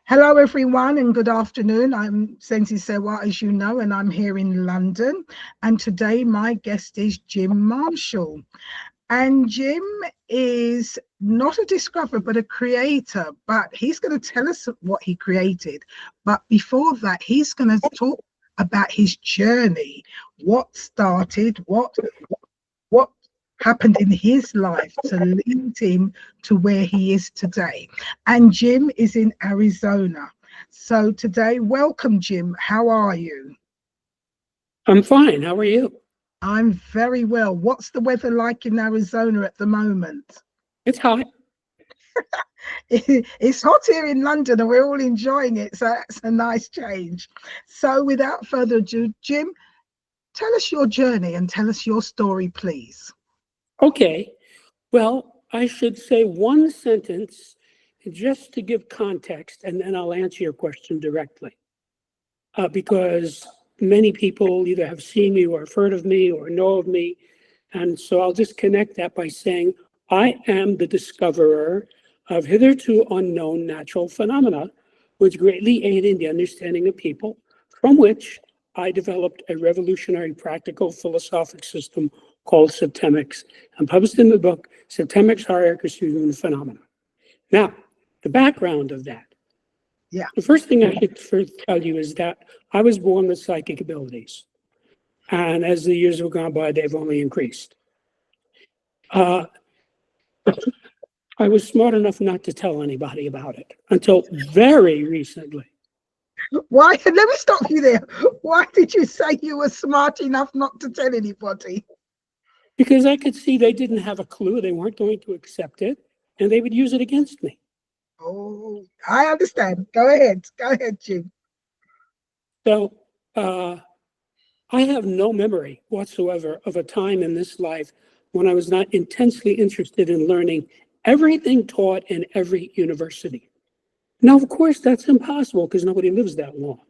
Hello, everyone, and good afternoon. I'm Sensi Sewa, as you know, and I'm here in London. And today, my guest is Jim Marshall. And Jim is not a discoverer, but a creator. But he's going to tell us what he created. But before that, he's going to talk about his journey, what started, what happened in his life to lead him to where he is today. And Jim is in Arizona. So today, welcome, Jim. How are you? I'm fine. How are you? I'm very well. What's the weather like in Arizona at the moment? It's hot. It's hot here in London and we're all enjoying it. So that's a nice change. So without further ado, Jim, tell us your journey and tell us your story, please. Okay. Well, I should say one sentence just to give context, and then I'll answer your question directly. Because many people either have seen me or have heard of me or know of me. And so I'll just connect that by saying, I am the discoverer of hitherto unknown natural phenomena, which greatly aid in the understanding of people, from which I developed a revolutionary practical philosophic system called Septemics and published in the book, Septemics, Hierarchy of Human Phenomena. Now, the background of that. Yeah. The first thing I should first tell you is that I was born with psychic abilities. And as the years have gone by, they've only increased. I was smart enough not to tell anybody about it until very recently. Why? Let me stop you there. Why did you say you were smart enough not to tell anybody? Because I could see they didn't have a clue. They weren't going to accept it, and they would use it against me. Oh, I understand. Go ahead. Go ahead, Jim. So I have no memory whatsoever of a time in this life when I was not intensely interested in learning everything taught in every university. Now, of course, that's impossible because nobody lives that long.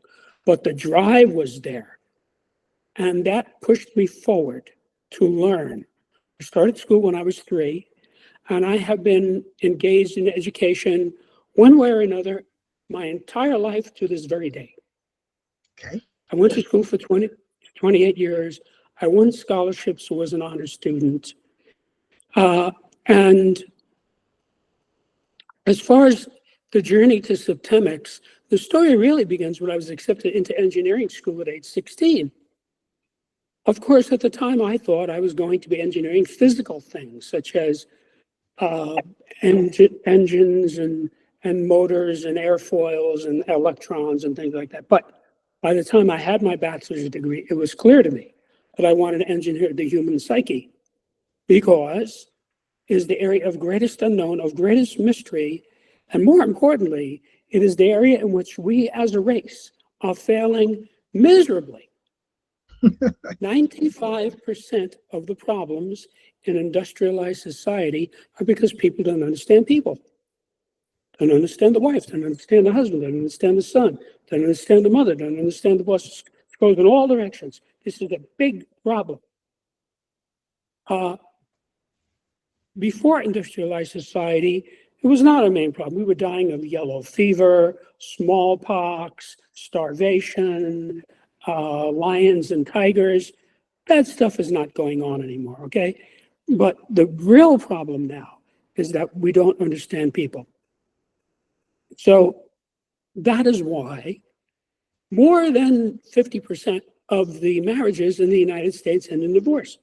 But the drive was there. And that pushed me forward to learn. I started school when I was 3, and I have been engaged in education one way or another my entire life to this very day. Okay. I went to school for 28 years. I won scholarships, was an honor student. And as far as the journey to Septemics, the story really begins when I was accepted into engineering school at age 16. Of course, at the time, I thought I was going to be engineering physical things, such as engines and motors and airfoils and electrons and things like that. But by the time I had my bachelor's degree, it was clear to me that I wanted to engineer the human psyche because it is the area of greatest unknown, of greatest mystery, and more importantly, it is the area in which we as a race are failing miserably. 95% of the problems in industrialized society are because people don't understand people. Don't understand the wife, don't understand the husband, don't understand the son, don't understand the mother, don't understand the boss. It goes in all directions. This is a big problem. Before industrialized society, it was not a main problem. We were dying of yellow fever, smallpox, starvation, lions and tigers. That stuff is not going on anymore, okay? But the real problem now is that we don't understand people. So that is why more than 50% of the marriages in the United States end in divorce.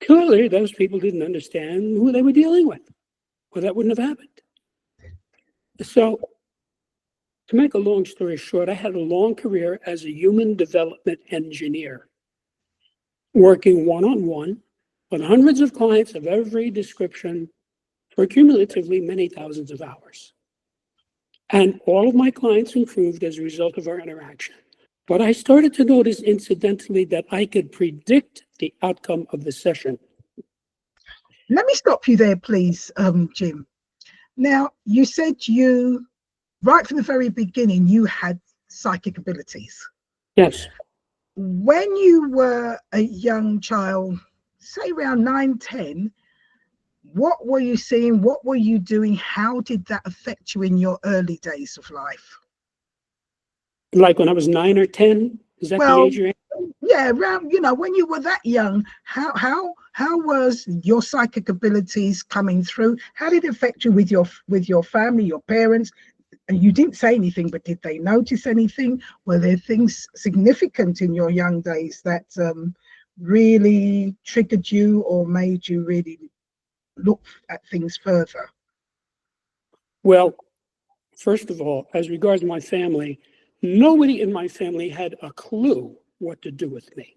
Clearly, those people didn't understand who they were dealing with, or that wouldn't have happened. So to make a long story short, I had a long career as a human development engineer, working one-on-one with hundreds of clients of every description for cumulatively many thousands of hours. And all of my clients improved as a result of our interaction. But I started to notice incidentally that I could predict the outcome of the session. Let me stop you there, please, Jim. Now, you said right from the very beginning, you had psychic abilities. Yes. When you were a young child, say around 9, 10, What were you seeing? What were you doing? How did that affect you in your early days of life? Like when I was 9 or 10, is that the Well, age you're in? yeah, around, when you were that young, how was your psychic abilities coming through? How did it affect you with your family, your parents? And you didn't say anything, but did they notice anything? Were there things significant in your young days that really triggered you or made you really look at things further? Well, first of all, as regards my family, nobody in my family had a clue what to do with me.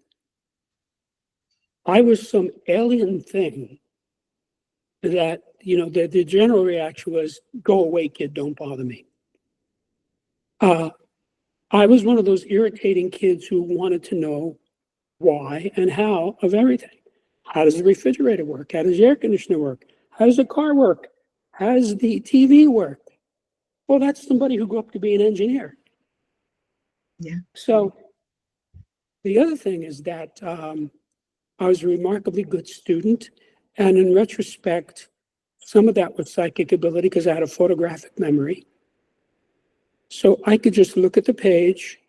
I was some alien thing that, the general reaction was, go away, kid, don't bother me. I was one of those irritating kids who wanted to know why and how of everything. How does the refrigerator work? How does the air conditioner work? How does the car work? How does the TV work? Well, that's somebody who grew up to be an engineer. Yeah. So the other thing is that I was a remarkably good student. And in retrospect, some of that was psychic ability because I had a photographic memory. So I could just look at the page.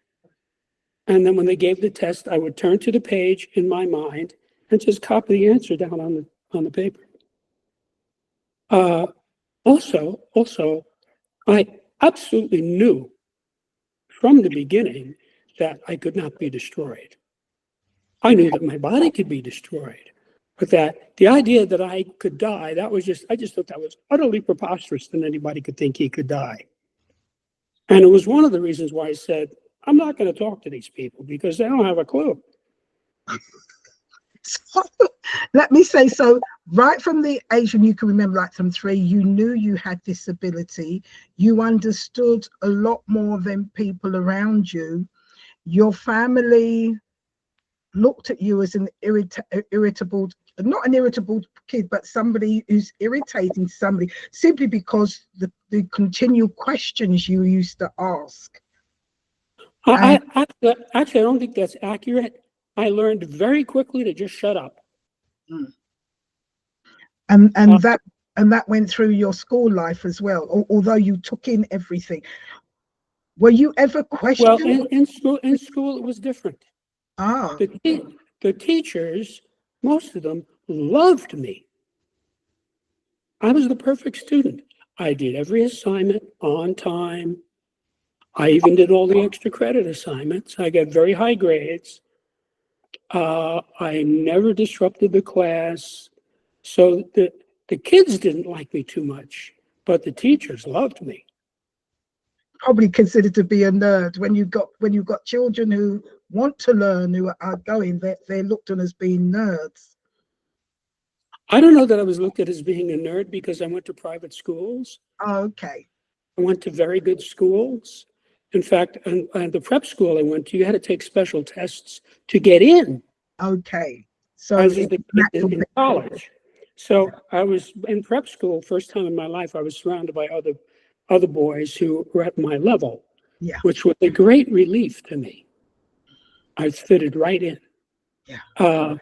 And then when they gave the test, I would turn to the page in my mind and just copy the answer down on the paper. Also, I absolutely knew from the beginning that I could not be destroyed. I knew that my body could be destroyed, but that the idea that I could die, I just thought that was utterly preposterous that anybody could think he could die. And it was one of the reasons why I said, I'm not going to talk to these people because they don't have a clue. So, let me say, so right from the age when you can remember, like from 3, you knew you had this ability. You understood a lot more than people around you. Your family looked at you as an irritable, not an irritable kid, but somebody who's irritating somebody simply because the continual questions you used to ask. Actually, I don't think that's accurate. I learned very quickly to just shut up. And Uh, that went through your school life as well, although you took in everything. Were you ever well, questioned? in school, it was different. Ah, The teachers, most of them, loved me. I was the perfect student. I did every assignment on time. I even did all the extra credit assignments. I got very high grades. I never disrupted the class. So the kids didn't like me too much, but the teachers loved me. probably considered to be a nerd when you got children who want to learn, who are going, they're looked on as being nerds. I don't know that I was looked at as being a nerd because I went to private schools. Oh, okay. I went to very good schools. In fact, and the prep school I went to, you had to take special tests to get in, Okay. So as is the case in college. So I was in prep school, first time in my life, I was surrounded by other boys who were at my level, yeah, which was a great relief to me. I fitted right in. yeah.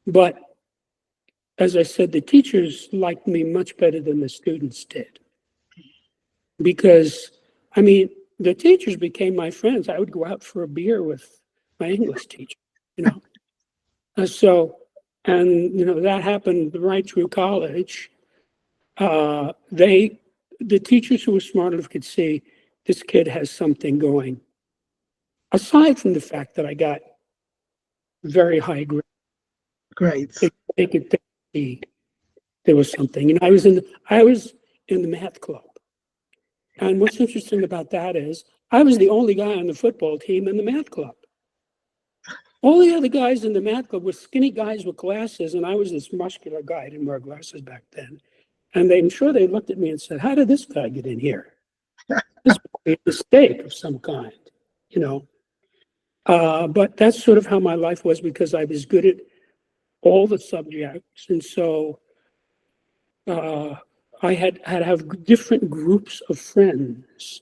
But as I said, the teachers liked me much better than the students did. Because, I mean, the teachers became my friends. I would go out for a beer with my English teacher, you know. That happened right through college. The teachers who were smart enough could see this kid has something going. Aside from the fact that I got very high grades, Great. they could see there was something. I was in the math club. And what's interesting about that is I was the only guy on the football team in the math club. All the other guys in the math club were skinny guys with glasses, and I was this muscular guy. I didn't wear glasses back then. And I'm sure they looked at me and said, how did this guy get in here? This must be a mistake of some kind, you know. But that's sort of how my life was because I was good at all the subjects. And so I had to have different groups of friends.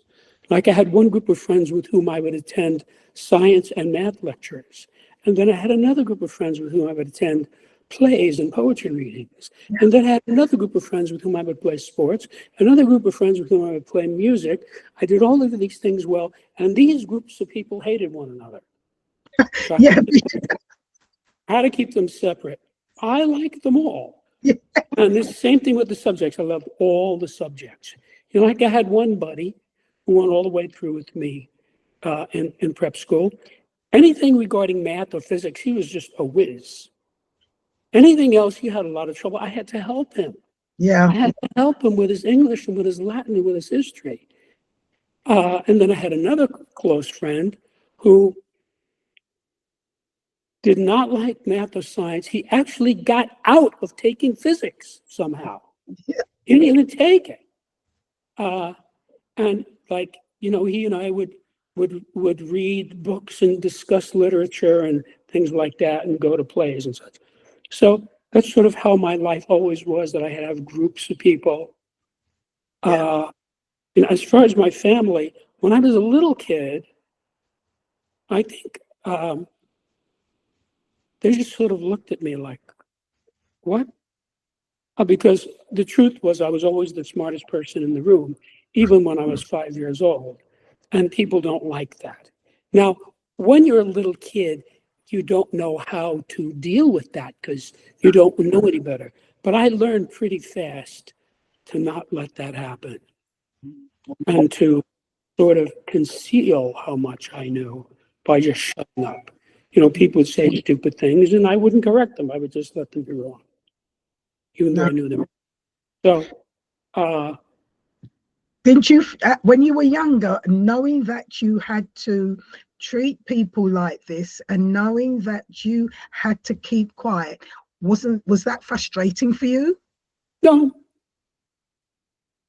Like I had one group of friends with whom I would attend science and math lectures. And then I had another group of friends with whom I would attend plays and poetry readings. And then I had another group of friends with whom I would play sports, another group of friends with whom I would play music. I did all of these things well, and these groups of people hated one another. So Yeah. I had to keep them separate. I like them all. Yeah. And the same thing with the subjects. I love all the subjects. You know, like I had one buddy who went all the way through with me in prep school. Anything regarding math or physics, he was just a whiz. Anything else, he had a lot of trouble. I had to help him. Yeah. I had to help him with his English and with his Latin and with his history. And then I had another close friend who did not like math or science. He actually got out of taking physics somehow. Yeah. He didn't even take it. And like, you know, he and I would read books and discuss literature and things like that and go to plays and such. So that's sort of how my life always was, that I had to have groups of people. You know, as far as my family, when I was a little kid, I think they just sort of looked at me like, what? Because the truth was I was always the smartest person in the room, even when I was 5 years old. And people don't like that. Now, when you're a little kid, you don't know how to deal with that because you don't know any better. But I learned pretty fast to not let that happen and to sort of conceal how much I knew by just shutting up. You know, people would say stupid things and I wouldn't correct them. I would just let them be wrong, even though I knew them. So, didn't you, when you were younger, knowing that you had to treat people like this and knowing that you had to keep quiet, was that frustrating for you? no,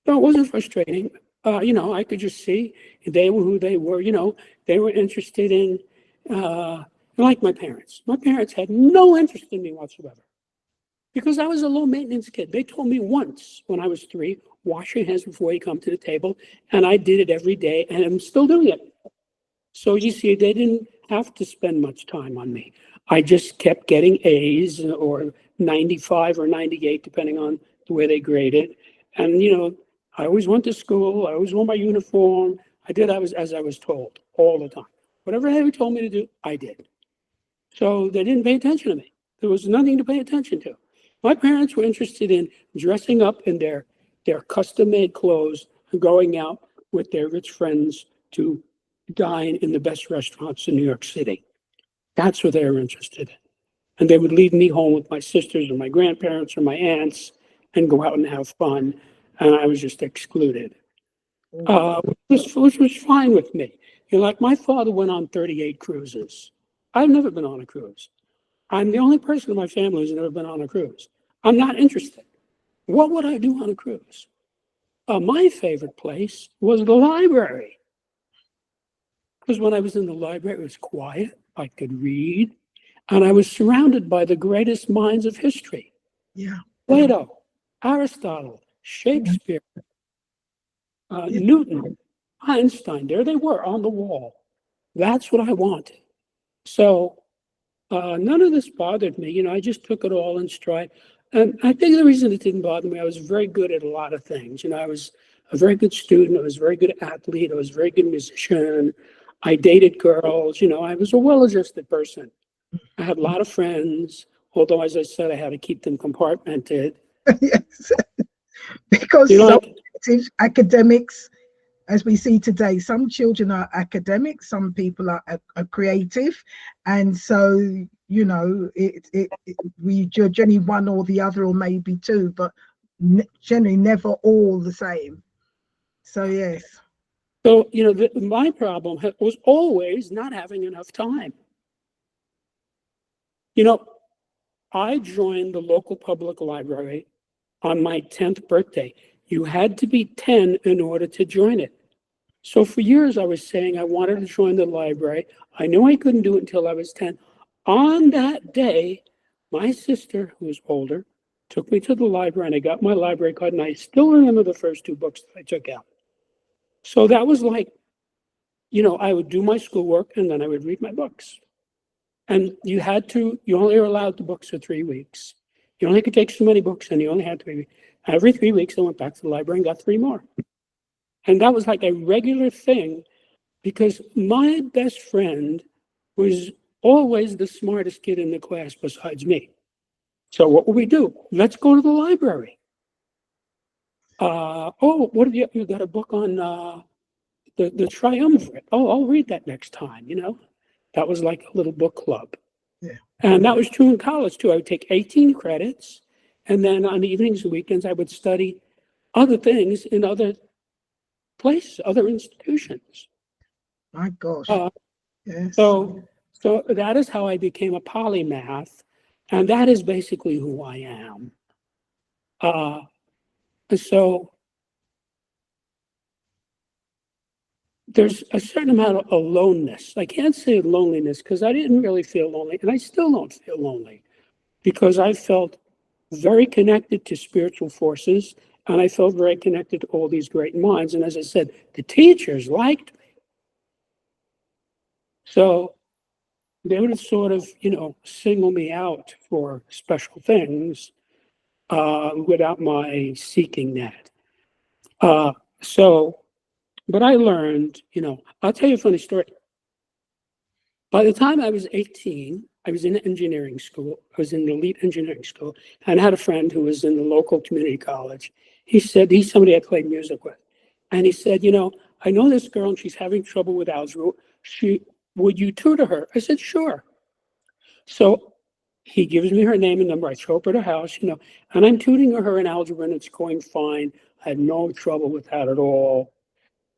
it wasn't frustrating. You know, I could just see they were who they were. You know, they were interested in, like my parents. My parents had no interest in me whatsoever because I was a low maintenance kid. They told me once when I was 3, wash your hands before you come to the table. And I did it every day and I'm still doing it. So you see, they didn't have to spend much time on me. I just kept getting A's or 95 or 98, depending on the way they graded. And, you know, I always went to school. I always wore my uniform. As I was told all the time. Whatever they told me to do, I did. So they didn't pay attention to me. There was nothing to pay attention to. My parents were interested in dressing up in their custom-made clothes and going out with their rich friends to dine in the best restaurants in New York City. That's what they were interested in. And they would leave me home with my sisters or my grandparents or my aunts and go out and have fun. And I was just excluded, which was fine with me. You know, like my father went on 38 cruises. I've never been on a cruise. I'm the only person in my family who's never been on a cruise. I'm not interested. What would I do on a cruise? My favorite place was the library. Because when I was in the library, it was quiet, I could read, and I was surrounded by the greatest minds of history. Yeah. Plato, Aristotle, Shakespeare, Newton, Einstein, there they were on the wall. That's what I wanted. So none of this bothered me. You know, I just took it all in stride. And I think the reason it didn't bother me, I was very good at a lot of things. You know, I was a very good student. I was a very good athlete. I was a very good musician. I dated girls. You know, I was a well-adjusted person. I had a lot of friends, although, as I said, I had to keep them compartmented. Yes. Because You know, some academics, as we see today, some children are academic, some people are creative, and so you know we judge any one or the other or maybe two, but generally never all the same. So yes. So, you know, my problem was always not having enough time. You know, I joined the local public library on my 10th birthday. You had to be 10 in order to join it. So for years, I was saying I wanted to join the library. I knew I couldn't do it until I was 10. On that day, my sister, who was older, took me to the library and I got my library card, and I still remember the first 2 books that I took out. So that was like, you know, I would do my schoolwork and then I would read my books. And you only were allowed the books for 3 weeks. You only could take so many books, and you only had 3 weeks. Every 3 weeks, I went back to the library and got 3 more. And that was like a regular thing, because my best friend was always the smartest kid in the class besides me. So what would we do? Let's go to the library. What have you got a book on the triumvirate? Oh, I'll read that next time, That was like a little book club. Yeah. And that was true in college too. I would take 18 credits, and then on evenings and weekends, I would study other things in other places, other institutions. My gosh. Yes. So that is how I became a polymath, and that is basically who I am. So there's a certain amount of aloneness. I can't say loneliness because I didn't really feel lonely, and I still don't feel lonely, because I felt very connected to spiritual forces, and I felt very connected to all these great minds. And as I said, the teachers liked me. So they would sort of, single me out for special things without my seeking that. But I learned, I'll tell you a funny story. By the time I was 18, I was in engineering school. I was in the elite engineering school, and I had a friend who was in the local community college. He said, he's somebody I played music with. And he said, I know this girl and she's having trouble with algebra. Would you tutor her? I said, sure. So he gives me her name and number. I show up at her house, and I'm tutoring her in algebra, and it's going fine. I had no trouble with that at all.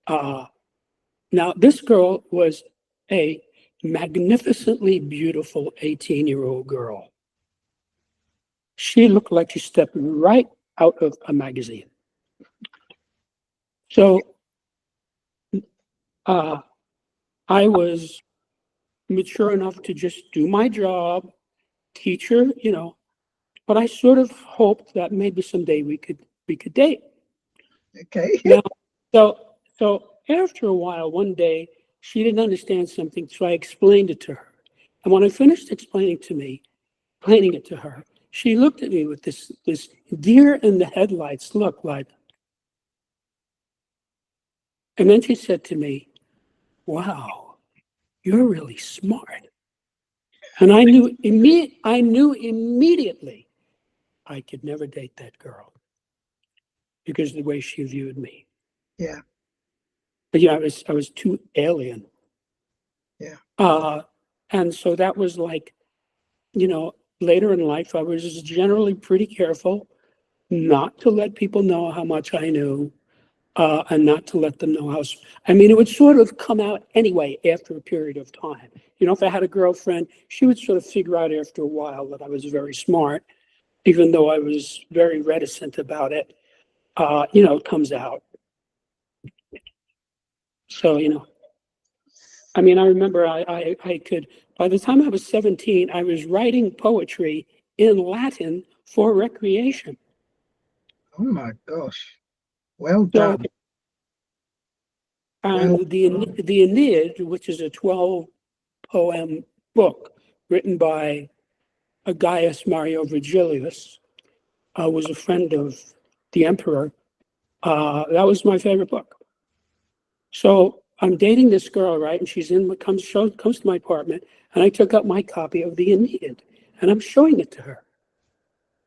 Now, this girl was a magnificently beautiful 18-year-old girl. She looked like she stepped right out of a magazine. So I was mature enough to just do my job, teach her, but I sort of hoped that maybe someday we could date. Okay. Now, so after a while, one day, she didn't understand something, so I explained it to her. And when I finished explaining it to her, she looked at me with this deer in the headlights look like. And then she said to me, wow, you're really smart. And I knew immediately I could never date that girl because of the way she viewed me. Yeah. But I was too alien. Yeah. And so that was like, later in life, I was generally pretty careful not to let people know how much I knew, and not to let them know how. It would sort of come out anyway after a period of time. If I had a girlfriend, she would sort of figure out after a while that I was very smart, even though I was very reticent about it. It comes out. So, I remember I could, by the time I was 17, I was writing poetry in Latin for recreation. Oh my gosh. Well done. And the Aeneid, which is a 12-poem book written by Gaius Mario Virgilius, was a friend of the emperor. That was my favorite book. So I'm dating this girl, right? And she's comes to my apartment, and I took out my copy of the Aeneid, and I'm showing it to her.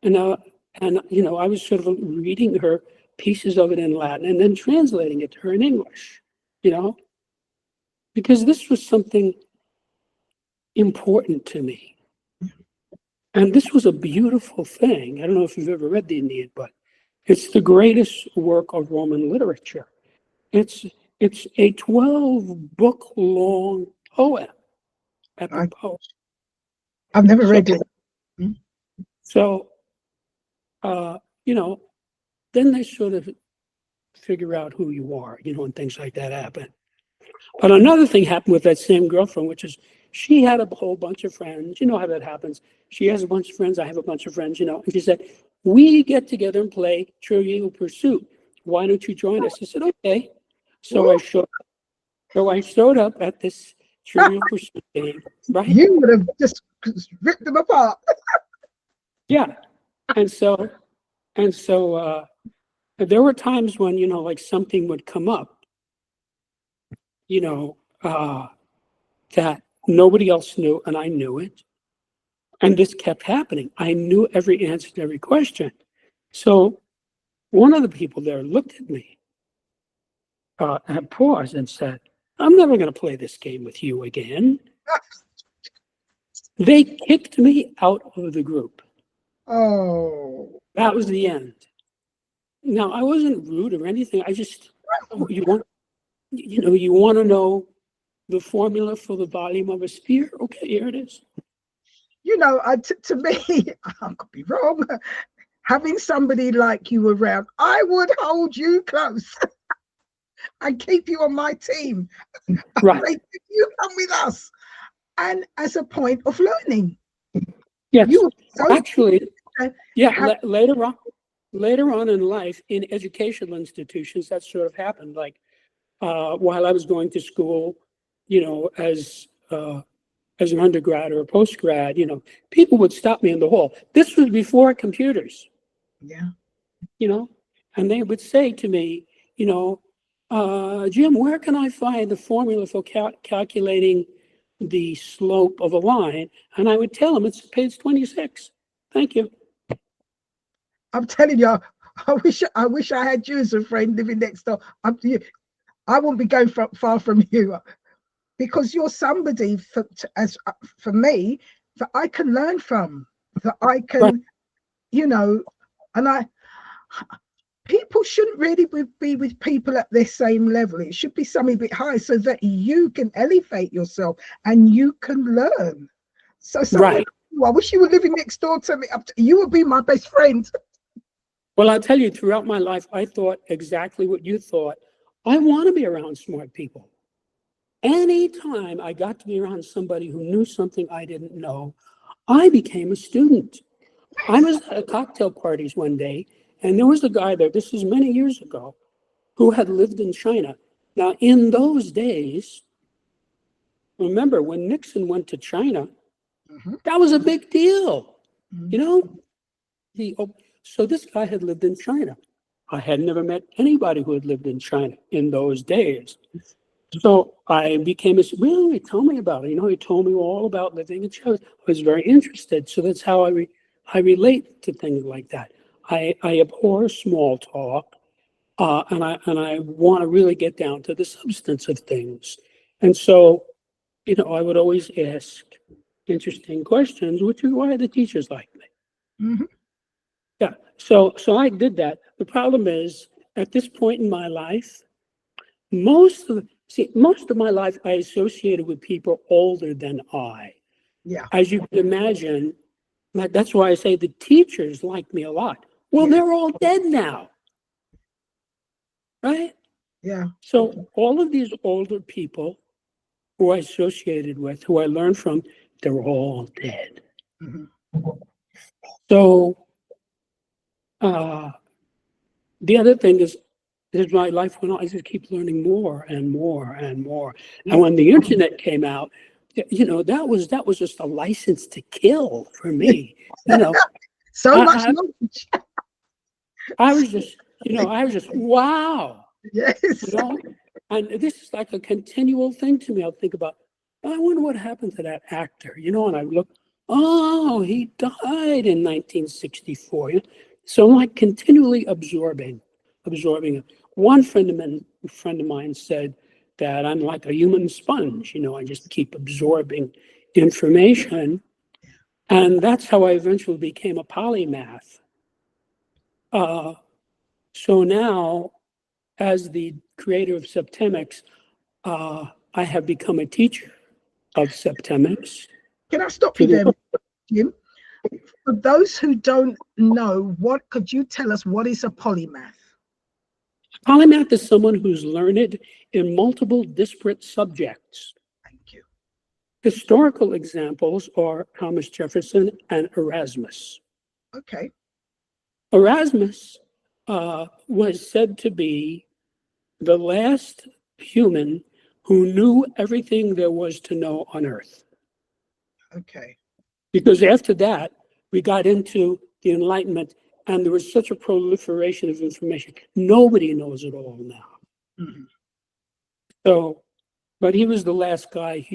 And I was sort of reading her pieces of it in Latin and then translating it to her in English, because this was something important to me. And this was a beautiful thing. I don't know if you've ever read the Aeneid, but it's the greatest work of Roman literature. It's a 12-book long poem. Epic poem. I've never read it. So, then they sort of figure out who you are, and things like that happen. But another thing happened with that same girlfriend, which is she had a whole bunch of friends. You know how that happens. She has a bunch of friends. I have a bunch of friends, and she said, we get together and play Trivial Pursuit. Why don't you join us? I said, okay. So I showed up at this Trivial Pursuit game, right? You would have just ripped them apart. Yeah. And so, there were times when, like something would come up, you know, that nobody else knew, and I knew it. And this kept happening. I knew every answer to every question. So one of the people there looked at me and paused and said, I'm never going to play this game with you again. They kicked me out of the group. Oh. That was the end. Now, I wasn't rude or anything. I just, you want to know the formula for the volume of a sphere? Okay, here it is. To me, I could be wrong. Having somebody like you around, I would hold you close and keep you on my team. Right. You come with us. And as a point of learning. Yes. You so actually, yeah, later on in life, in educational institutions, that sort of happened. Like while I was going to school, as an undergrad or a postgrad, people would stop me in the hall. This was before computers. Yeah. And they would say to me, Jim, where can I find the formula for calculating the slope of a line? And I would tell them it's page 26. Thank you. I'm telling you, I wish I had you as a friend living next door. I won't be going far from you, because you're somebody for me that I can learn from, that I can, and people shouldn't really be with people at their same level. It should be something a bit higher so that you can elevate yourself and you can learn. So right. I wish you were living next door to me. You would be my best friend. Well, I'll tell you, throughout my life, I thought exactly what you thought. I want to be around smart people. Anytime I got to be around somebody who knew something I didn't know, I became a student. I was at cocktail parties one day, and there was a guy there, this is many years ago, who had lived in China. Now, in those days, remember when Nixon went to China, that was a big deal, So this guy had lived in China. I had never met anybody who had lived in China in those days. So I became really, tell me about it. He told me all about living in China. I was very interested. So that's how I relate to things like that. I abhor small talk, and I want to really get down to the substance of things. And so, I would always ask interesting questions, which is why the teachers like me. Mm-hmm. Yeah. So I did that. The problem is, at this point in my life, most of my life I associated with people older than I. Yeah. As you can imagine, that's why I say the teachers like me a lot. Well, they're all dead now. Right? Yeah. So all of these older people who I associated with, who I learned from, they're all dead. Mm-hmm. So the other thing is my life went on. I just keep learning more and more and more. And when the internet came out, that was just a license to kill for me. So much knowledge. I was just wow. Yes. And this is like a continual thing to me. I'll think about, I wonder what happened to that actor, and I look, oh, he died in 1964. So I'm like continually absorbing. One friend of mine said that I'm like a human sponge. I just keep absorbing information. And that's how I eventually became a polymath. So now, as the creator of Septemics, I have become a teacher of Septemics. Can I stop you there, Jim? For those who don't know, could you tell us what is a polymath? A polymath is someone who's learned in multiple disparate subjects. Thank you. Historical examples are Thomas Jefferson and Erasmus. Okay. Erasmus was said to be the last human who knew everything there was to know on Earth. Okay. Because after that, we got into the Enlightenment, and there was such a proliferation of information. Nobody knows it all now. Mm-hmm. So, but he was the last guy,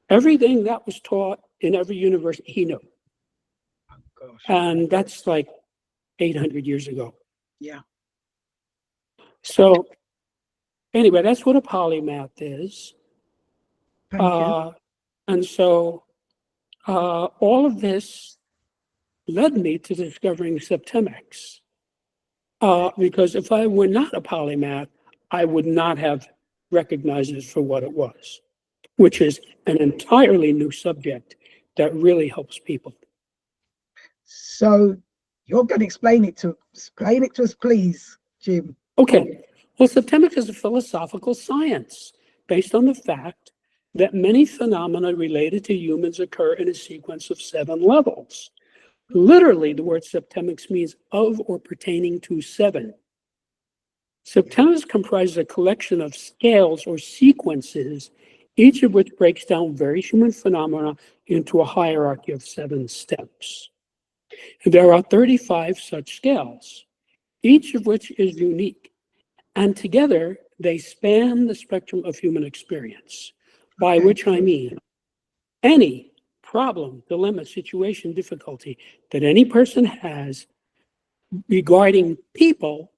everything that was taught in every university, he knew. Oh, gosh. And that's like 800 years ago. Yeah. So anyway, that's what a polymath is. Thank you. And so all of this led me to discovering Septemics. Because if I were not a polymath, I would not have recognized it for what it was, which is an entirely new subject that really helps people. So you're going to explain it to us, please, Jim. Okay. Well, Septemics is a philosophical science based on the fact that many phenomena related to humans occur in a sequence of 7 levels. Literally, the word septemics means of or pertaining to 7. Septemics comprises a collection of scales or sequences, each of which breaks down various human phenomena into a hierarchy of 7 steps. There are 35 such scales, each of which is unique, and together they span the spectrum of human experience, by which I mean any problem, dilemma, situation, difficulty that any person has regarding people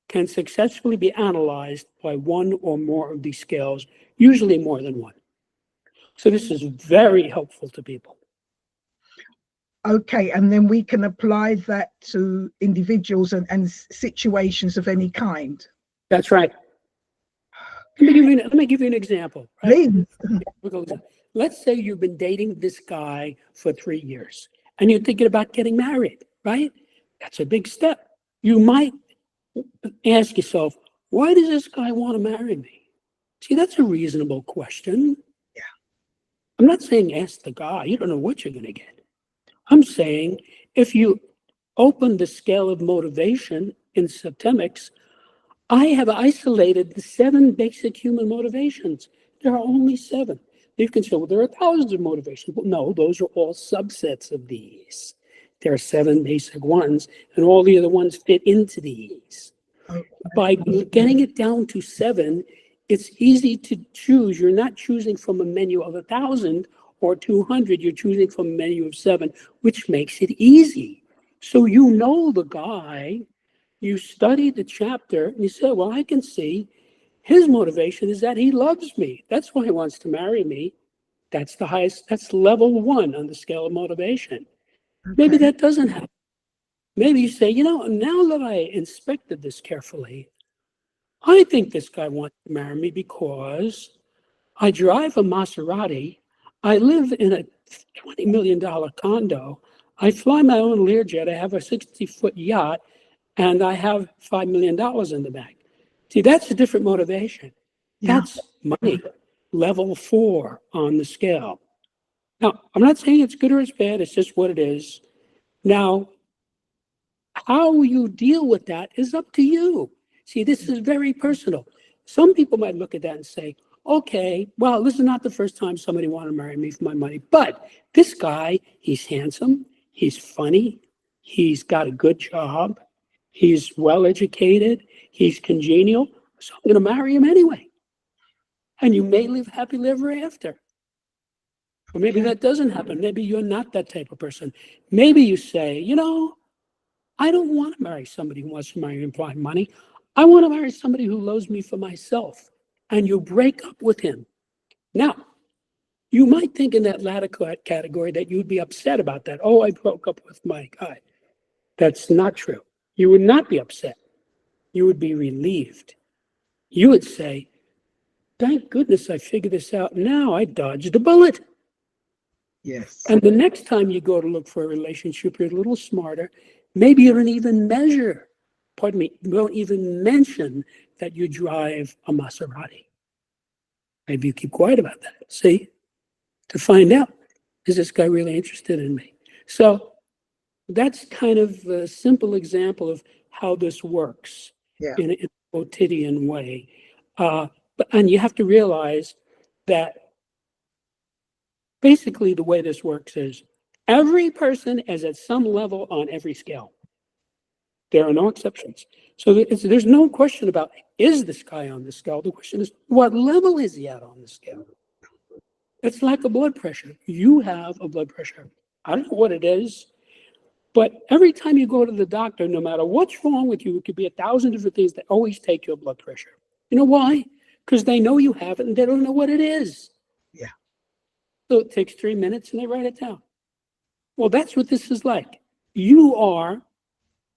can successfully be analyzed by one or more of these scales, usually more than one. So this is very helpful to people. Okay, and then we can apply that to individuals and situations of any kind. That's right. Let me give you an example. Right? Please. Let's say you've been dating this guy for 3 years and you're thinking about getting married, right? That's a big step. You might ask yourself, why does this guy want to marry me? See, that's a reasonable question. Yeah. I'm not saying ask the guy. You don't know what you're going to get. I'm saying if you open the scale of motivation in Septemics, I have isolated the 7 basic human motivations. There are only 7. You can say, well, there are thousands of motivations. Well, no, those are all subsets of these. There are 7 basic ones, and all the other ones fit into these. Okay. By getting it down to 7, it's easy to choose. You're not choosing from a menu of 1,000 or 200. You're choosing from a menu of 7, which makes it easy. So you know the guy. You study the chapter and you say, well, I can see his motivation is that he loves me. That's why he wants to marry me. That's the highest, that's level 1 on the scale of motivation. Okay. Maybe that doesn't happen. Maybe you say, now that I inspected this carefully, I think this guy wants to marry me because I drive a Maserati. I live in a $20 million condo. I fly my own Learjet. I have a 60-foot yacht. And I have $5 million in the bank. See, that's a different motivation. Yeah. That's money, level 4 on the scale. Now, I'm not saying it's good or it's bad. It's just what it is. Now, how you deal with that is up to you. See, this is very personal. Some people might look at that and say, okay, well, this is not the first time somebody wanted to marry me for my money. But this guy, he's handsome. He's funny. He's got a good job. He's well-educated, he's congenial, so I'm going to marry him anyway. And you may live happily ever after. Or maybe that doesn't happen. Maybe you're not that type of person. Maybe you say, I don't want to marry somebody who wants to marry me for money. I want to marry somebody who loves me for myself. And you break up with him. Now, you might think in that latter category that you'd be upset about that. Oh, I broke up with my guy. That's not true. You would not be upset. You would be relieved. You would say, thank goodness I figured this out. Now I dodged a bullet. Yes. And the next time you go to look for a relationship, you're a little smarter. Maybe you don't even you don't even mention that you drive a Maserati. Maybe you keep quiet about that. See? To find out, is this guy really interested in me? So that's kind of a simple example of how this works in a quotidian way. But And you have to realize that basically the way this works is every person is at some level on every scale. There are no exceptions. So there's no question about, is this guy on the scale? The question is, what level is he at on the scale? It's like a blood pressure. You have a blood pressure. I don't know what it is, but every time you go to the doctor, no matter what's wrong with you, it could be 1,000 different things, they always take your blood pressure. You know why? Because they know you have it and they don't know what it is. Yeah. So it takes 3 minutes and they write it down. Well, that's what this is like. You are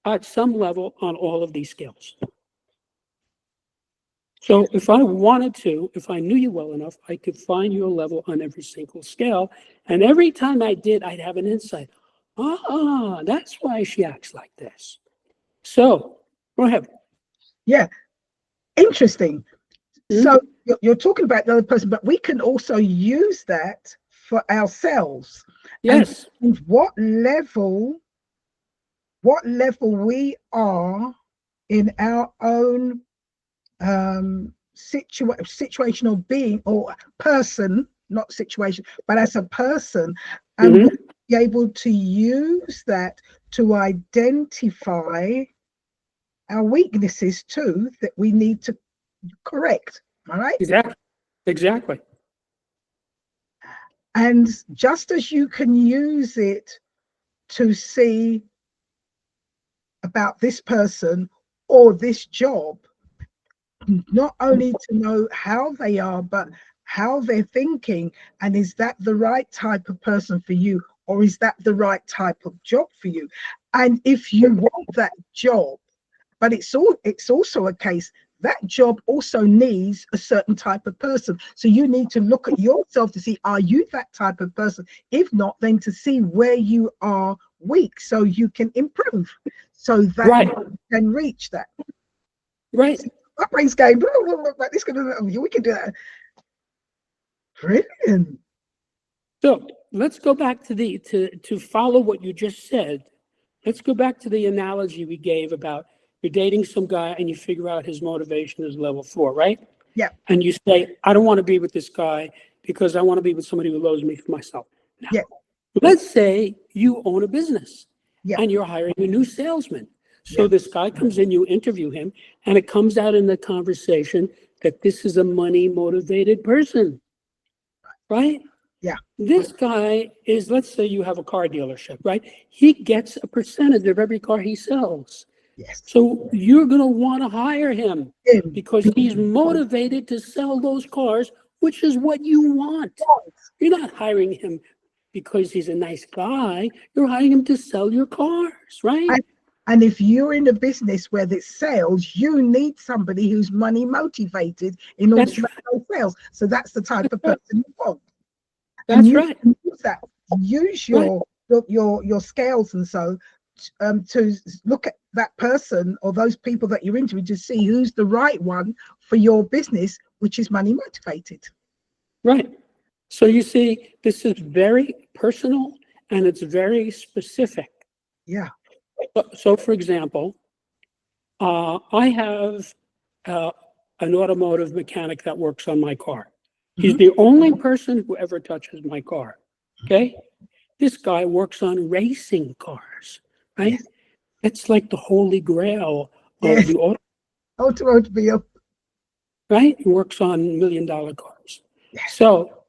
at some level on all of these scales. So if I wanted to, if I knew you well enough, I could find your level on every single scale. And every time I did, I'd have an insight. That's why she acts like this. So go ahead. Yeah, interesting. So you're talking about the other person, but we can also use that for ourselves. Yes. And what level we are in our own situational being or person, not situation, but as a person, and we'll be able to use that to identify our weaknesses too that we need to correct. All right. Exactly. And just as you can use it to see about this person or this job, not only to know how they are, but how they're thinking, and is that the right type of person for you, or is that the right type of job for you? And if you want that job, but it's also a case that job also needs a certain type of person. So you need to look at yourself to see, are you that type of person? If not, then to see where you are weak so you can improve, so that you can reach that. Right. My brain's going, blah, blah, blah, blah, this we can do that. Brilliant. So let's go back to to follow what you just said. Let's go back to the analogy we gave about you're dating some guy and you figure out his motivation is level 4, right? Yeah. And you say, I don't want to be with this guy because I want to be with somebody who loves me for myself. Now, yeah. Let's say you own a business and you're hiring a new salesman. So this guy comes in, you interview him, and it comes out in the conversation that this is a money motivated person, right? Yeah. This guy is, let's say you have a car dealership, right? He gets a percentage of every car he sells. Yes. So you're going to want to hire him because he's motivated to sell those cars, which is what you want. You're not hiring him because he's a nice guy. You're hiring him to sell your cars, right? And if you're in a business where there's sales, you need somebody who's money motivated in order to make those sales. So that's the type of person you want. That's right. Use that. Use your scales and so to look at that person or those people that you're interviewing to see who's the right one for your business, which is money motivated. Right. So you see, this is very personal and it's very specific. Yeah. So for example, I have an automotive mechanic that works on my car. He's the only person who ever touches my car. Okay. This guy works on racing cars, right? Yes. It's like the holy grail of the automobile. Right? He works on $1 million cars. Yes. So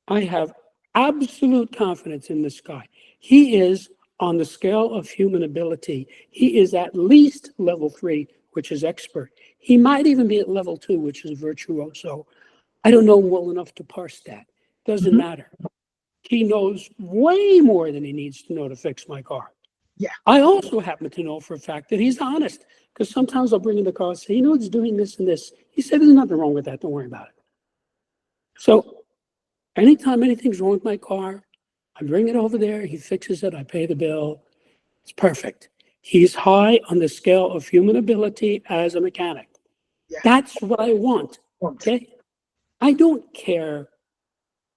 I have absolute confidence in this guy. He is on the scale of human ability. He is at least level 3, which is expert. He might even be at level 2, which is virtuoso. I don't know him well enough to parse that. Doesn't matter. He knows way more than he needs to know to fix my car. Yeah. I also happen to know for a fact that he's honest, because sometimes I'll bring in the car and say, you know, it's doing this and this. He said, there's nothing wrong with that. Don't worry about it. So anytime anything's wrong with my car, I bring it over there. He fixes it. I pay the bill. It's perfect. He's high on the scale of human ability as a mechanic. Yeah. That's what I want. Okay. I don't care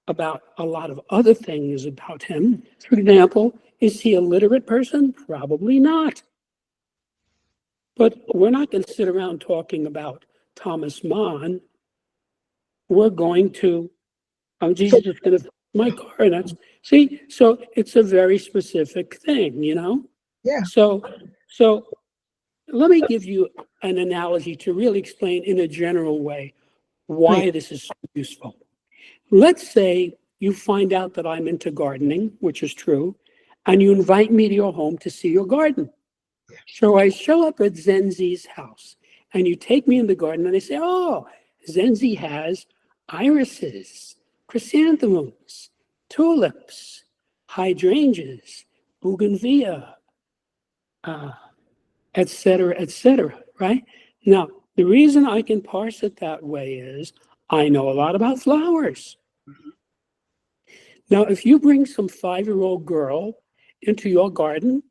about a lot of other things about him. For example, is he a literate person? Probably not. But we're not going to sit around talking about Thomas Mann, we're going to, Jesus is going to fix my car. And that's, see, so it's a very specific thing, you know? Yeah. So let me give you an analogy to really explain in a general way why this is so useful. Let's say you find out that I'm into gardening, which is true, and you invite me to your home to see your garden. So I show up at Zenzi's house, and you take me in the garden, and they say, oh, Zenzi has irises, chrysanthemums, tulips, hydrangeas, bougainvillea, et cetera, right? Now, the reason I can parse it that way is I know a lot about flowers. Now, if you bring some 5-year-old girl into your garden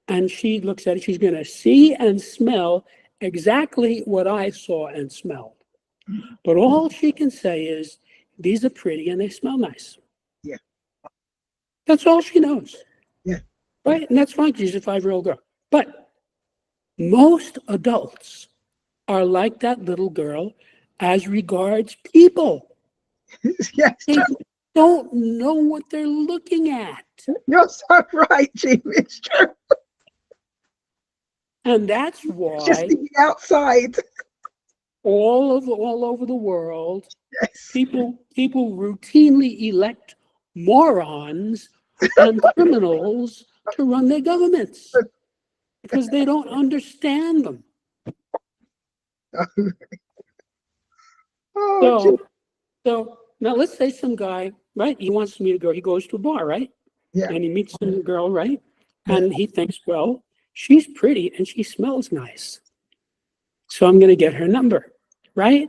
and she looks at it, she's going to see and smell exactly what I saw and smelled. But all she can say is, these are pretty and they smell nice. Yeah. That's all she knows. Yeah. Right? And that's fine, she's a 5-year-old girl. But most adults are like that little girl as regards people. Yes. They don't know what they're looking at. You're so right, Jim. It's true. And that's why Just the outside. all over the world, Yes. people routinely elect morons and criminals to run their governments because they don't understand them. Oh, So now let's say some guy, right? He wants to meet a girl. He goes to a bar, right? yeah. And he meets some girl, right? And he thinks, well, she's pretty and she smells nice. So I'm going to get her number, right?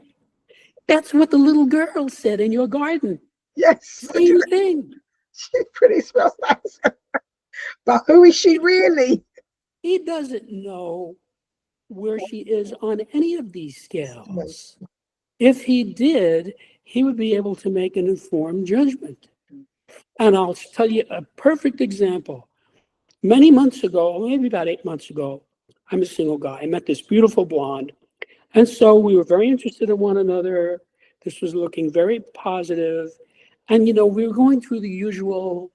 That's what the little girl said in your garden. Yes. Same thing. She pretty smells nice. But who is she really? He doesn't know where she is on any of these scales. If he did, he would be able to make an informed judgment. And I'll tell you a perfect example. Many months ago, maybe about 8 months ago, I'm a single guy. I met this beautiful blonde. And so we were very interested in one another. This was looking very positive. And, you know, we were going through the usual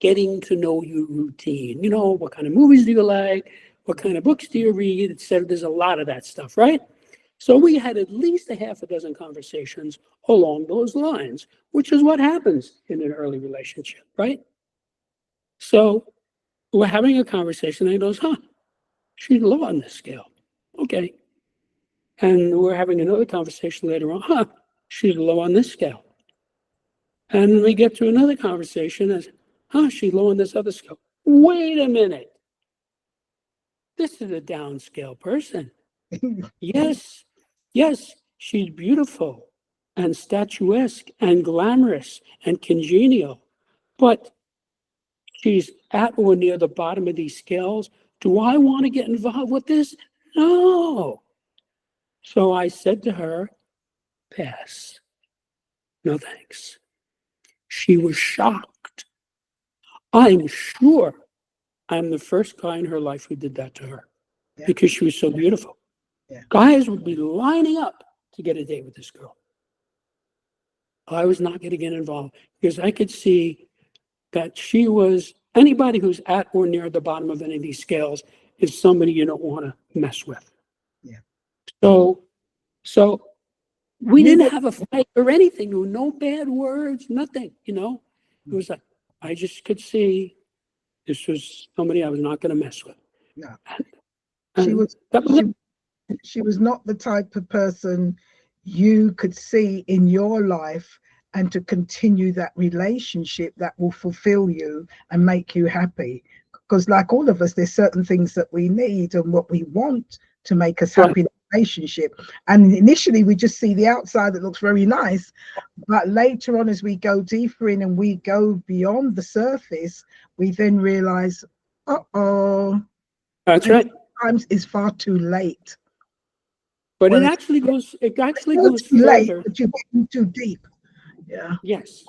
getting to know you routine. You know, what kind of movies do you like? What kind of books do you read? Et cetera. There's a lot of that stuff, right? So we had at least a half a dozen conversations along those lines, which is what happens in an early relationship, right? So we're having a conversation and he goes, she's low on this scale. Okay. And we're having another conversation later on, she's low on this scale. And we get to another conversation as, she's low on this other scale. Wait a minute. This is a downscale person. Yes, she's beautiful and statuesque and glamorous and congenial, but she's at or near the bottom of these scales. Do I want to get involved with this? No. So I said to her, pass. No thanks. She was shocked. I'm sure I'm the first guy in her life who did that to her because she was so beautiful. Yeah. Guys would be lining up to get a date with this girl. I was not going to get involved because I could see that she was, anybody who's at or near the bottom of any of these scales is somebody you don't want to mess with. Yeah. So we didn't have a fight or anything. No bad words, nothing, you know. It was like, I just could see this was somebody I was not going to mess with. No. She was not the type of person you could see in your life and to continue that relationship that will fulfill you and make you happy. Because like all of us, there's certain things that we need and what we want to make us happy in a relationship. And initially we just see the outside that looks very nice, but later on as we go deeper in and we go beyond the surface, we then realize, that's right. Sometimes it's far too late. But it actually goes further. Late, but you're getting too deep. Yeah. Yes.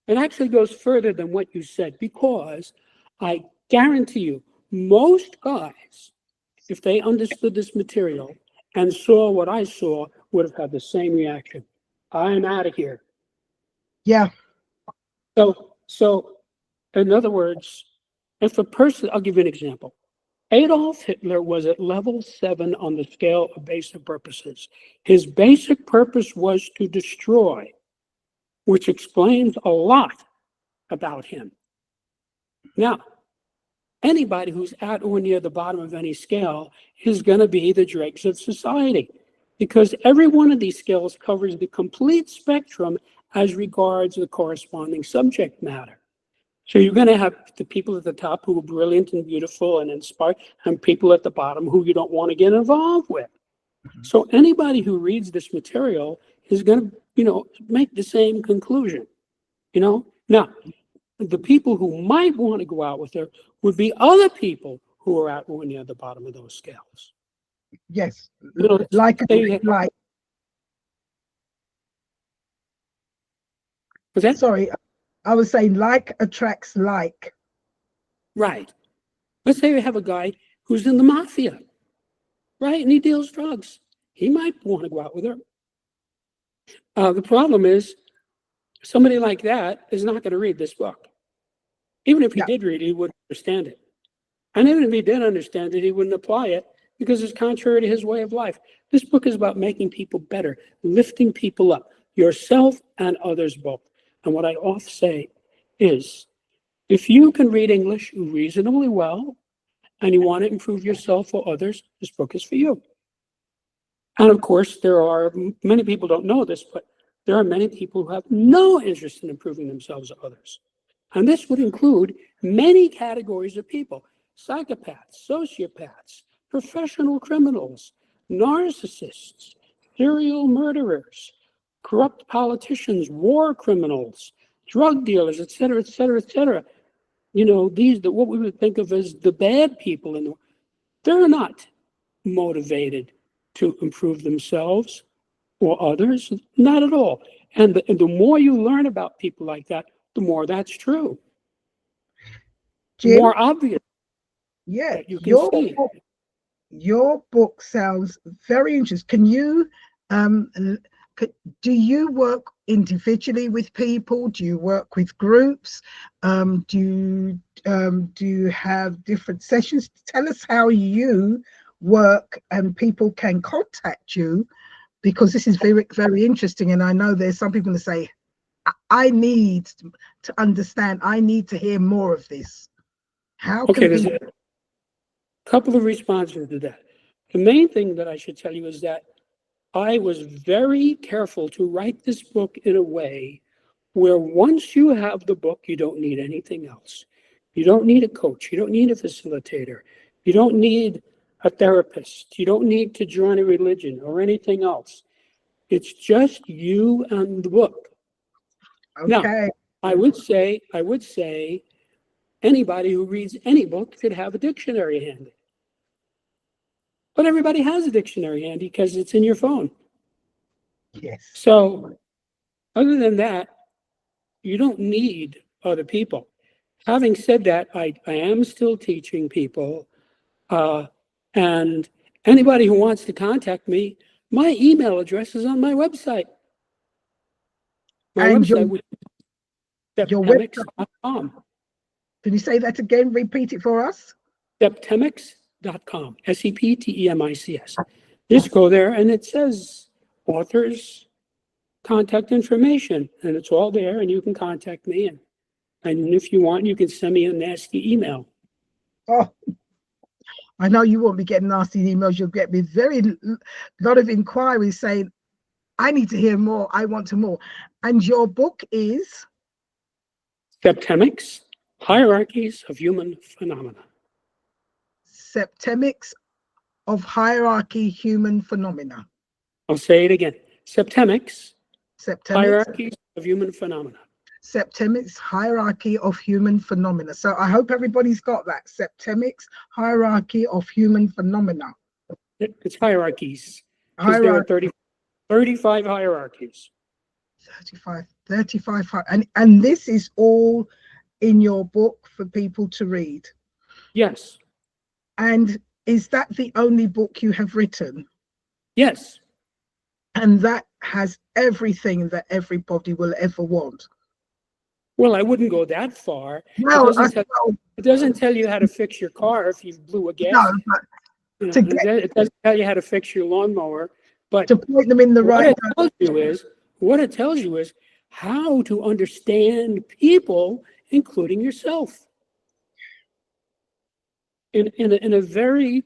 It actually goes further than what you said, because I guarantee you, most guys, if they understood this material and saw what I saw would have had the same reaction. I'm out of here. Yeah. So in other words, if a person, I'll give you an example. Adolf Hitler was at level 7 on the scale of basic purposes. His basic purpose was to destroy, which explains a lot about him. Now, anybody who's at or near the bottom of any scale is going to be the dregs of society, because every one of these scales covers the complete spectrum as regards the corresponding subject matter. So you're going to have the people at the top who are brilliant and beautiful and inspired, and people at the bottom who you don't want to get involved with. So anybody who reads this material is going to, make the same conclusion. Now, the people who might want to go out with her would be other people who are at or near the bottom of those scales. Yes. Like. Was that? Sorry, I was saying like attracts like. Right. Let's say we have a guy who's in the mafia, right? And he deals drugs. He might want to go out with her. The problem is somebody like that is not going to read this book. Even if he did read it, he wouldn't understand it. And even if he did understand it, he wouldn't apply it because it's contrary to his way of life. This book is about making people better, lifting people up, yourself and others both. And what I often say is, if you can read English reasonably well and you want to improve yourself or others, this book is for you. And of course, there are many people don't know this, but there are many people who have no interest in improving themselves or others. And this would include many categories of people: psychopaths, sociopaths, professional criminals, narcissists, serial murderers, corrupt politicians, war criminals, drug dealers, et cetera, et cetera, et cetera. What we would think of as the bad people in the world, they're not motivated to improve themselves or others, not at all. And the more you learn about people like that, the more that's true. Jim, the more obvious. Yeah, you can see. Your book sounds very interesting. Can you, do you work individually with people? Do you work with groups? Do you have different sessions? Tell us how you work and people can contact you, because this is very, very interesting. And I know there's some people that say, I need to understand, I need to hear more of this. How can there's a couple of responses to that. The main thing that I should tell you is that I was very careful to write this book in a way where once you have the book, you don't need anything else. You don't need a coach. You don't need a facilitator. You don't need a therapist. You don't need to join a religion or anything else. It's just you and the book. Okay. Now, I would say anybody who reads any book could have a dictionary handy. But everybody has a dictionary handy because it's in your phone. Yes. So other than that, you don't need other people. Having said that, I am still teaching people. And anybody who wants to contact me, my email address is on my website. My website is septemics.com. Can you say that again? Repeat it for us. Septemics.com. SEPTEMICS. Just go there and it says authors contact information, and it's all there, and you can contact me. And if you want, you can send me a nasty email. Oh, I know you won't be getting nasty emails. You'll get me very lot of inquiries saying, I need to hear more. I want to more. And your book is? Septemics, Hierarchies of Human Phenomena. Septemics of Hierarchy Human Phenomena. I'll say it again. Septemics, Hierarchies of Human Phenomena. Septemics, Hierarchy of Human Phenomena. So I hope everybody's got that. Septemics, Hierarchy of Human Phenomena. It's hierarchies. There are 35 hierarchies. 35. And this is all in your book for people to read? Yes. And is that the only book you have written? Yes. And that has everything that everybody will ever want. Well, I wouldn't go that far. Well, It doesn't tell you how to fix your car if you blew a no, gasket. but You know, to get it doesn't tell you how to fix your lawnmower. But to point them in the what right it tells you is how to understand people, including yourself, in a very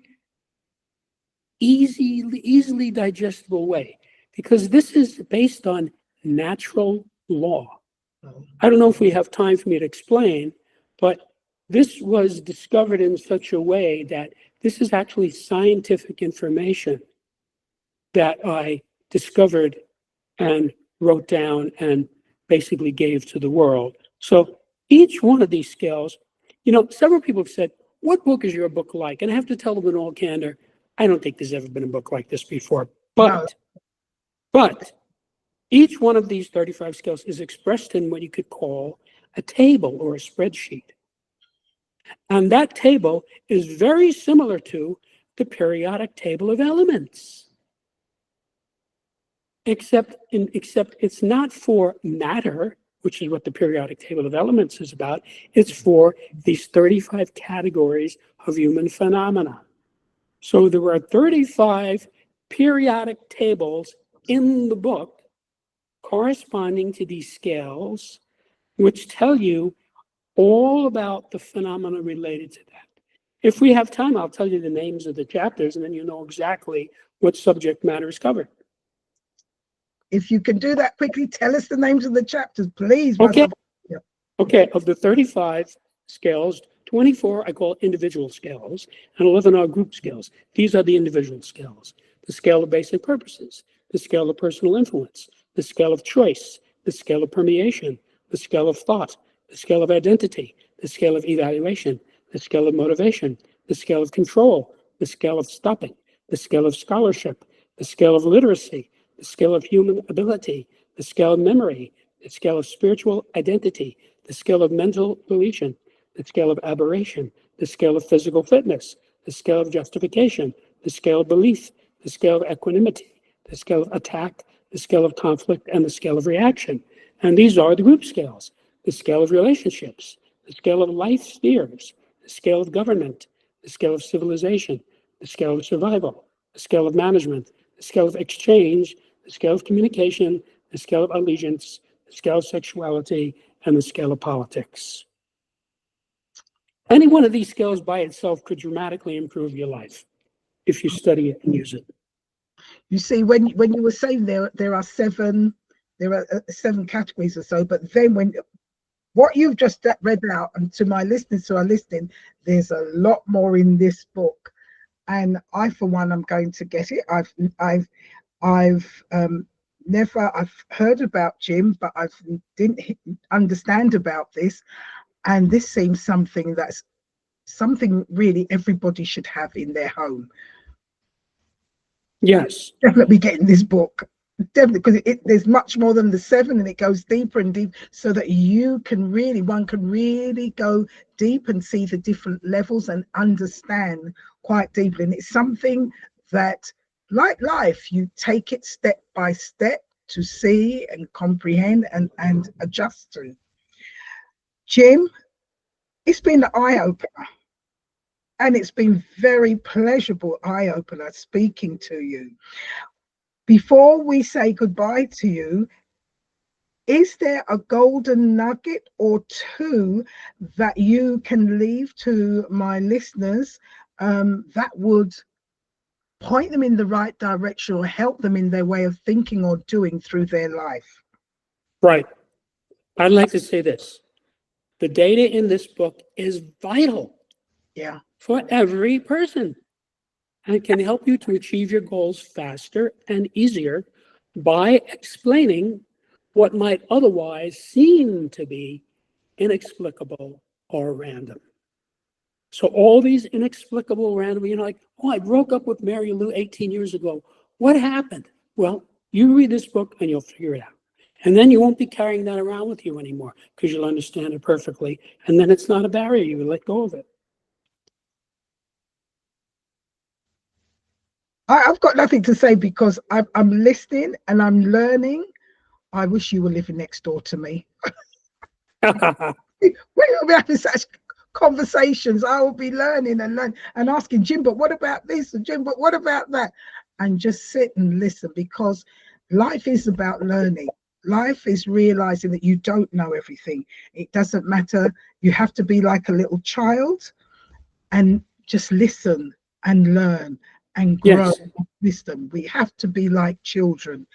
easily digestible way, because this is based on natural law. I don't know if we have time for me to explain, but this was discovered in such a way that this is actually scientific information that I discovered and wrote down and basically gave to the world. So each one of these scales, several people have said, what book is your book like? And I have to tell them in all candor, I don't think there's ever been a book like this before. But each one of these 35 scales is expressed in what you could call a table or a spreadsheet. And that table is very similar to the periodic table of elements. Except it's not for matter, which is what the periodic table of elements is about. It's for these 35 categories of human phenomena. So there are 35 periodic tables in the book corresponding to these scales, which tell you all about the phenomena related to that. If we have time, I'll tell you the names of the chapters, and then you know exactly what subject matter is covered. If you can do that quickly, tell us the names of the chapters, please. Okay. Okay, of the 35 scales, 24 I call individual scales, and 11 are group scales. These are the individual scales. The scale of basic purposes, the scale of personal influence, the scale of choice, the scale of permeation, the scale of thought, the scale of identity, the scale of evaluation, the scale of motivation, the scale of control, the scale of stopping, the scale of scholarship, the scale of literacy, the scale of human ability, the scale of memory, the scale of spiritual identity, the scale of mental deletion, the scale of aberration, the scale of physical fitness, the scale of justification, the scale of belief, the scale of equanimity, the scale of attack, the scale of conflict, and the scale of reaction. And these are the group scales: the scale of relationships, the scale of life spheres, the scale of government, the scale of civilization, the scale of survival, the scale of management, the scale of exchange, the scale of communication, the scale of allegiance, the scale of sexuality, and the scale of politics. Any one of these scales by itself could dramatically improve your life if you study it and use it. You see, when you were saying there are seven categories or so, but then when what you've just read out, and to my listeners who are listening, there's a lot more in this book, and I, for one, I'm going to get it. I've heard about Jim, but I didn't understand about this, and this seems something really everybody should have in their home. Yes, definitely getting this book, definitely, because there's much more than the 7, and it goes deeper and deep, so that one can really go deep and see the different levels and understand quite deeply. And it's something that, like life, you take it step by step to see and comprehend and adjust to. Jim, it's been an eye-opener, and it's been very pleasurable eye-opener speaking to you. Before we say goodbye to you, is there a golden nugget or two that you can leave to my listeners that would point them in the right direction or help them in their way of thinking or doing through their life? Right. I'd like to say this. The data in this book is vital for every person, and can help you to achieve your goals faster and easier by explaining what might otherwise seem to be inexplicable or random. So all these inexplicable random, like, oh, I broke up with Mary Lou 18 years ago. What happened? Well, you read this book and you'll figure it out. And then you won't be carrying that around with you anymore, because you'll understand it perfectly. And then it's not a barrier. You let go of it. I've got nothing to say because I'm listening and I'm learning. I wish you were living next door to me. We will be having such conversations. I will be learning and learn and asking Jim, but what about this? And Jim, but what about that? And just sit and listen, because life is about learning. Life is realizing that you don't know everything. It doesn't matter. You have to be like a little child and just listen and learn and grow Yes, wisdom. We have to be like children,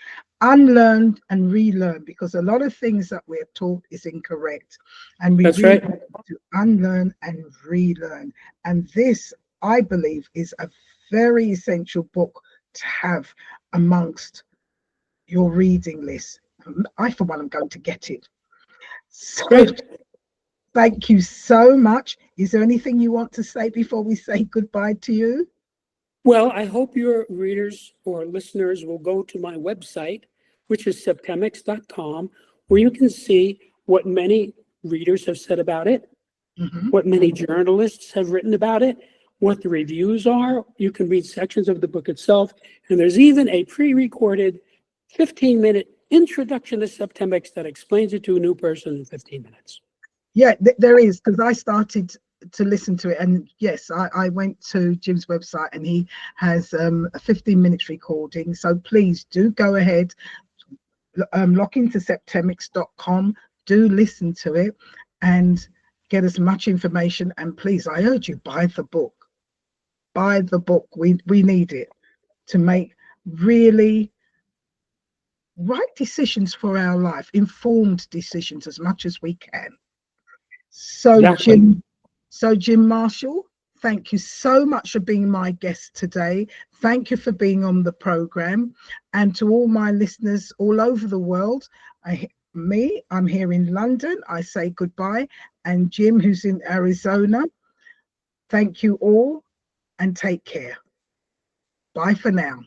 unlearn and relearn, because a lot of things that we're taught is incorrect. And we that's really right. have to unlearn and relearn. And this, I believe, is a very essential book to have amongst your reading list. I, for one, am going to get it. So Great. thank you so much. Is there anything you want to say before we say goodbye to you? Well, I hope your readers or listeners will go to my website, which is septemics.com, where you can see what many readers have said about it, Mhm. what many journalists have written about it, what the reviews are. You can read sections of the book itself. And there's even a pre-recorded 15-minute introduction to Septemics that explains it to a new person in 15 minutes. Yeah, there is, because I started to listen to it, and yes, I went to Jim's website and he has a 15 minutes recording. So please do go ahead, log into septemics.com, do listen to it and get as much information. And please, I urge you, buy the book. Buy the book. We need it to make really right decisions for our life, informed decisions as much as we can. So Exactly. Jim Marshall, thank you so much for being my guest today. Thank you for being on the program. And to all my listeners all over the world, I'm here in London. I say goodbye. And Jim, who's in Arizona, thank you all and take care. Bye for now.